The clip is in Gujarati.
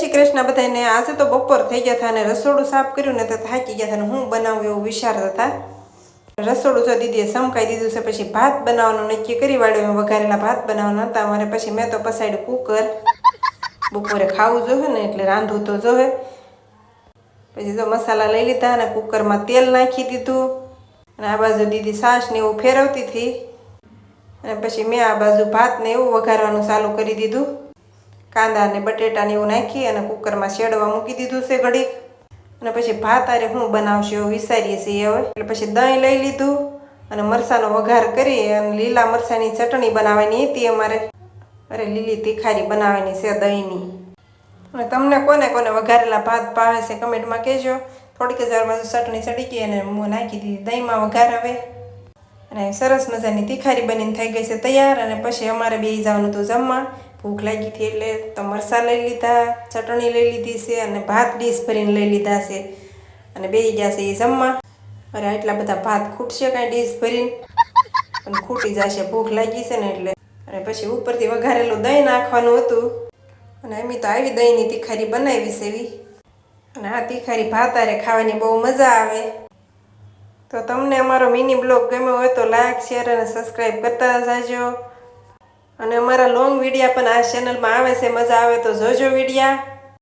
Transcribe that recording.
શ્રી કૃષ્ણ બધાને। આજે તો બપોર થઈ ગયા હતા અને રસોડું સાફ કર્યું ને તો થાકી ગયા હતા ને હું બનાવું એવું વિચારતા હતા। રસોડું જો દીદીએ સમકાઈ દીધું છે, પછી ભાત બનાવવાનું નક્કી કરી વાળ્યું। વઘારેલા ભાત બનાવવાના હતા અમારે, પછી મેં તો પસાડ્યું કુકર। બપોરે ખાવું જોઈએ ને એટલે રાંધવું તો જોઈએ। પછી જો મસાલા લઈ લીધા અને કુકરમાં તેલ નાખી દીધું અને આ બાજુ દીદી છાશ ને એવું ફેરવતી હતી અને પછી મેં આ બાજુ ભાત ને એવું વઘારવાનું ચાલુ કરી દીધું। કાંદા ને બટેટા ને એવું નાખી અને કુકરમાં શેડવા મૂકી દીધું છે ઘડીક, અને પછી ભાત આરે હું બનાવશું એવું વિચારીએ છીએ હવે। એટલે પછી દહીં લઈ લીધું અને મરચાંનો વઘાર કરી અને લીલા મરચાંની ચટણી બનાવવાની હતી અમારે। અરે લીલી તીખારી બનાવવાની છે દહીંની। અને તમને કોને કોને વઘારેલા ભાત ભાવે છે કમેન્ટમાં કહેજો। થોડીક જ વાર ચટણી ચડી ગઈ અને હું નાખી દીધી દહીંમાં વઘાર હવે, અને સરસ મજાની તીખારી બનીને થઈ ગઈ છે તૈયાર। અને પછી અમારે બેસી જવાનું હતું જમવા। ભૂખ લાગી હતી એટલે તો મરચાં લઈ લીધા, ચટણી લઈ લીધી છે અને ભાત ડીશ ભરીને લઈ લીધા છે અને બેસી ગયા છે એ જમવા। અરે આટલા બધા ભાત ખૂટશે કાંઈ ડીશ ભરીને? પણ ખૂટી જશે, ભૂખ લાગી છે ને એટલે। અને પછી ઉપરથી વઘારેલું દહીં નાખવાનું હતું અને એમ તો આવી દહીંની તીખારી બનાવી છે એવી। અને આ તીખારી ભાત હારે ખાવાની બહુ મજા આવે। તો તમને અમારો મિની બ્લોગ ગમ્યો હોય તો લાઈક, શેર અને સબસ્ક્રાઈબ કરતા જાજો। અને અમારા લોંગ વિડીયા પણ આ ચેનલમાં આવે છે, મજા આવે તો જોજો વિડીયા।